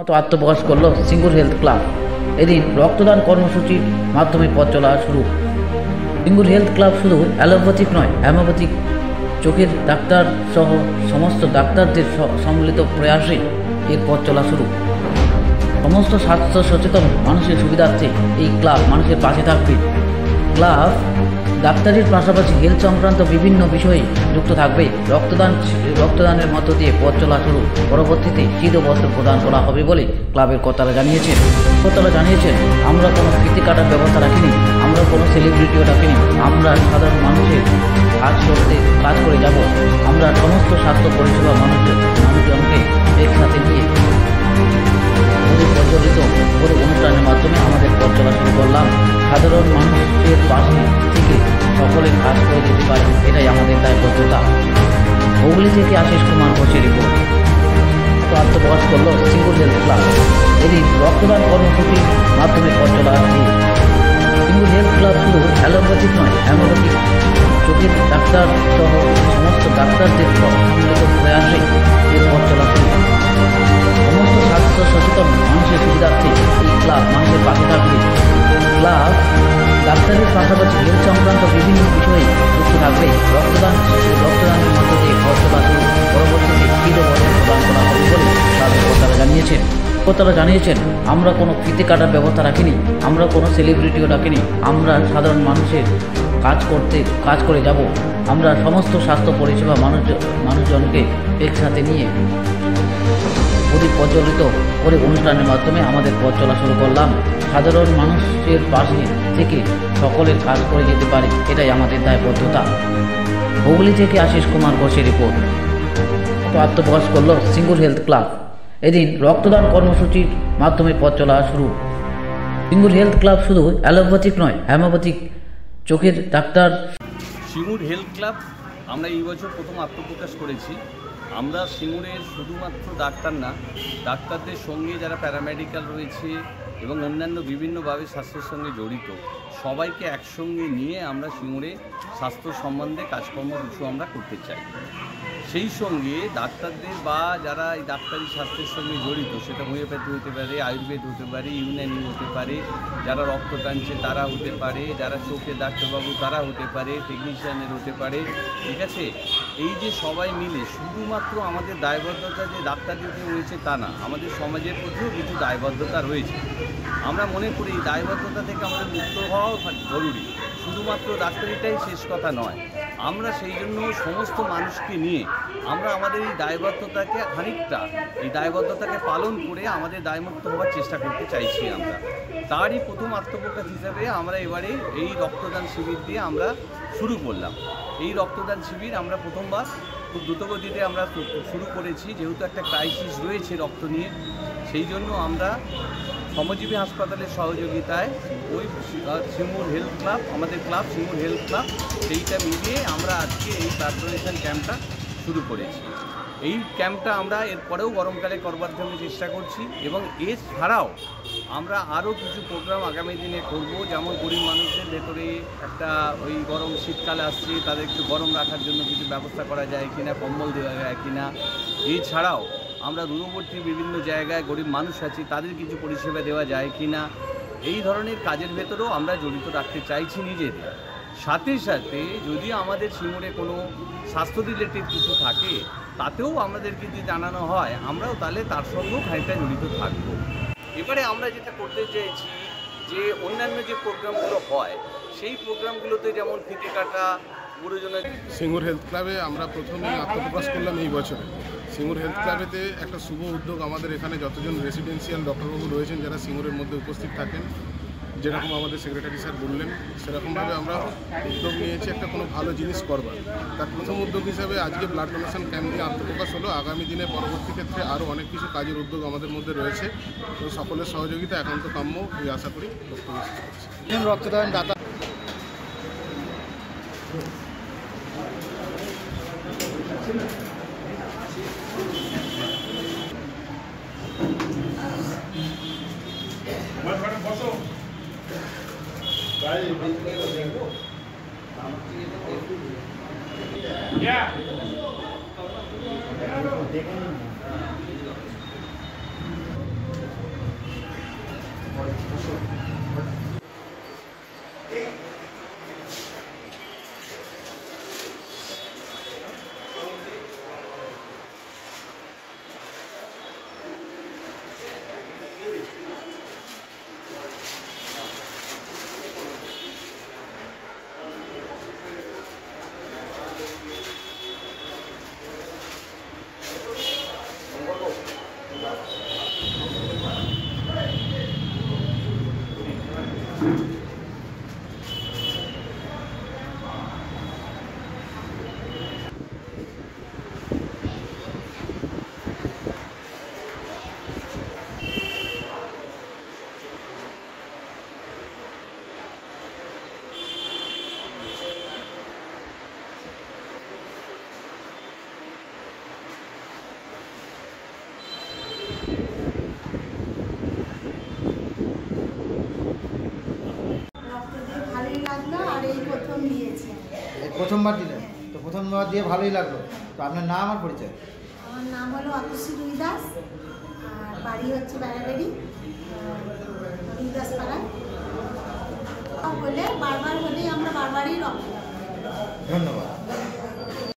আত্মপ্রকাশ করল Singur health club. এদিন রক্তদান কর্মসূচির মাধ্যমে পথ চলা শুরু। সিঙ্গুর হেলথ ক্লাব শুধু অ্যালোপ্যাথিক নয়, হোমিওপ্যাথিক, চোখের ডাক্তার সহ সমস্ত ডাক্তারদের সম্মিলিত প্রয়াসে এর পথ চলা শুরু। সমস্ত স্বাস্থ্য সচেতন মানুষের সুবিধার্থে এই ক্লাব মানুষের পাশে থাকবে। ক্লাব ডাক্তারের পাশাপাশি হেলথ সংক্রান্ত বিভিন্ন বিষয়ে যুক্ত থাকবে। রক্তদানের মধ্য দিয়ে পথ চলা শুরু। পরবর্তীতে শীত ও বস্ত্র প্রদান করা হবে বলে ক্লাবের কর্তারা জানিয়েছেন। আমরা কোনো ফিতে কাটার ব্যবস্থা রাখিনি, আমরা কোনো সেলিব্রিটিও রাখিনি, আমরা সাধারণ মানুষের কাজ করে যাব। আমরা সমস্ত স্বাস্থ্য পরিষেবা মানুষজনকে একসাথে নিয়ে প্রজ্বলিত করে অনুষ্ঠানের মাধ্যমে আমাদের পথ চলা শুরু করলাম। সাধারণ মানুষের পাশে থেকে সকলের কাজ করে যেতে পারে, এটাই আমাদের দায়বদ্ধতা। হুগলি থেকে আশিস কুমার ঘোষের রিপোর্ট। আত্মপ্রকাশ করল সিঙ্গুর হেলথ ক্লাব। এদিন রক্তদান কর্মসূচির মাধ্যমে পথ চলা শুরু। সিঙ্গুর হেলথ ক্লাব শুধু অ্যালোপ্যাথিক নয়, হোমিওপ্যাথিক, চোখের ডাক্তার সহ সমস্ত ডাক্তারদের সম্মিলিত প্রয়াসে এর পথ চলা শুরু। সমস্ত স্বাস্থ্য সচেতন মানুষের সুবিধার্থে এই ক্লাব মানুষের পাশে থাকবে। ক্লাব ডাক্তারের পাশাপাশি হেলথ সংক্রান্ত বিভিন্ন বিষয়ে যুক্ত থাকবে। রক্তদানের মধ্য দিয়ে পথ চলা শুরু। পরবর্তীতে শীত ও বস্ত্র প্রদান করা হবে বলে ক্লাবের কর্তারা জানিয়েছেন। আমরা কোনো ফিতে কাটার ব্যবস্থা রাখিনি, আমরা কোনো সেলিব্রিটিও রাখিনি, আমরা সাধারণ মানুষের কাজ করে যাব। আমরা সমস্ত স্বাস্থ্য পরিষেবা মানুষজনকে একসাথে নিয়ে অধিক প্রজ্বলিত করে অনুষ্ঠানের মাধ্যমে আমাদের পথ চলা শুরু করলাম। সাধারণ মানুষের পাশে থেকে সকলের কাজ করে যেতে পারে, এটাই আমাদের দায়বদ্ধতা। হুগলি থেকে আশিস কুমার ঘোষের রিপোর্ট। আত্মপ্রকাশ করল সিঙ্গুর হেলথ ক্লাব। এদিন রক্তদান কর্মসূচির মাধ্যমে পথ চলা শুরু। সিঙ্গুর হেলথ ক্লাব শুধু অ্যালোপ্যাথিক নয়, হোমিওপ্যাথিক, চোখের ডাক্তার। সিঙ্গুর হেলথ ক্লাব আমরা এই বছর প্রথম আত্মপ্রকাশ করেছি। আমরা সিঙ্গুরের শুধুমাত্র ডাক্তার না, ডাক্তারদের সঙ্গে যারা প্যারামেডিক্যাল রয়েছে এবং অন্যান্য বিভিন্নভাবে স্বাস্থ্যের সঙ্গে জড়িত সবাইকে একসঙ্গে নিয়ে আমরা সিঙ্গুরে স্বাস্থ্য সম্বন্ধে কাজকর্ম কিছু আমরা করতে চাই। সেই সঙ্গে ডাক্তারদের বা যারা এই ডাক্তারি স্বাস্থ্যের সঙ্গে জড়িত, সেটা হোমিওপ্যাথি হতে পারে, আয়ুর্বেদ হতে পারে, ইউনানি হতে পারে, যারা রক্ত টানছে তারা হতে পারে, যারা চোখে ডাক্তারবাবু তারা হতে পারে, টেকনিশিয়ানের হতে পারে, ঠিক আছে। এই যে সবাই মিলে শুধুমাত্র আমাদের দায়বদ্ধতা যে ডাক্তারদের রয়েছে তা না, আমাদের সমাজের প্রতিও কিছু দায়বদ্ধতা রয়েছে। আমরা মনে করি এই দায়বদ্ধতা থেকে আমাদের মুক্ত হওয়াও জরুরি। শুধুমাত্র ডাক্তারিটাই শেষ কথা নয়। আমরা সেই জন্য সমস্ত মানুষকে নিয়ে আমরা আমাদের এই দায়বদ্ধতাকে এই দায়বদ্ধতাকে পালন করে আমাদের দায়মুক্ত হওয়ার চেষ্টা করতে চাইছি। আমরা তারই প্রথম আত্মপ্রকাশ হিসাবে আমরা এবারে এই রক্তদান শিবির দিয়ে আমরা শুরু করলাম। এই রক্তদান শিবির আমরা প্রথমবার খুব দ্রুতগতিতে আমরা শুরু করেছি, যেহেতু একটা ক্রাইসিস রয়েছে রক্ত নিয়ে। সেই জন্য আমরা শ্রমজীবী হাসপাতালের সহযোগিতায় ওই সিঙ্গুর হেলথ ক্লাব, আমাদের ক্লাব সিঙ্গুর হেলথ ক্লাব, সেইটা মিলিয়ে আমরা আজকে এই ব্লাড ডোনেশন ক্যাম্পটা শুরু করেছি। এই ক্যাম্পটা আমরা এরপরেও গরমকালে করবার জন্য চেষ্টা করছি এবং এছাড়াও আমরা আরও কিছু প্রোগ্রাম আগামী দিনে করব। যেমন গরিব মানুষদের ভেতরে একটা ওই গরম শীতকালে আসছে, তাদের একটু গরম রাখার জন্য কিছু ব্যবস্থা করা যায় কিনা, কম্বল দেওয়া যায় কিনা। এছাড়াও আমরা দূরবর্তী বিভিন্ন জায়গায় গরিব মানুষ আছি, তাদের কিছু পরিষেবা দেওয়া যায় কিনা, এই ধরনের কাজের ভেতরেও আমরা জড়িত রাখতে চাইছি নিজেদের। সাথে সাথে যদি আমাদের সিঙ্গুরে কোনো স্বাস্থ্য রিলেটেড কিছু থাকে তাতেও আমাদেরকে যদি জানানো হয়, আমরাও তাহলে তার সঙ্গেও খানিকটা জড়িত থাকব। এবারে আমরা যেটা করতে চাইছি যে অন্যান্য যে প্রোগ্রামগুলো হয় সেই প্রোগ্রামগুলোতে যেমন ফিতে কাটা, গুরুজনের। সিঙ্গুর হেলথ ক্লাবে আমরা প্রথমেই আত্মপ্রকাশ করলাম এই বছরে। সিঙ্গুর হেলথ ক্লাবেতে একটা শুভ উদ্যোগ, আমাদের এখানে যতজন রেসিডেন্সিয়াল ডক্টরবাবু রয়েছেন যারা সিঙ্গুরের মধ্যে উপস্থিত থাকেন, যেরকম আমাদের সেক্রেটারি স্যার বললেন সেরকমভাবে আমরা উদ্যোগ নিয়েছি একটা কোনো ভালো জিনিস করবার। তার প্রথম উদ্যোগ হিসাবে আজকে ব্লাড ডোনেশন ক্যাম্প নিয়ে আত্মপ্রকাশ হলো। আগামী দিনে পরবর্তী ক্ষেত্রে আরও অনেক কিছু কাজের উদ্যোগ আমাদের মধ্যে রয়েছে। তো সকলের সহযোগিতা একান্ত কাম্য, এই আশা করি রক্তদান দাতা। রক্ত দিয়ে ভালোই লাগলো আর এই প্রথম দিয়েছে। এই প্রথমবার দিলেন, তো প্রথমবার দিয়ে ভালোই লাগলো। তো আপনার নাম আর পরিচয়? আমার নাম হলো অতসী রুই দাস, আর বাড়ি হচ্ছে বেড়াবেড়ি রুই দাস পাড়ায়। হলে বারবার হলেই আমরা বারবারই রক্ত। ধন্যবাদ।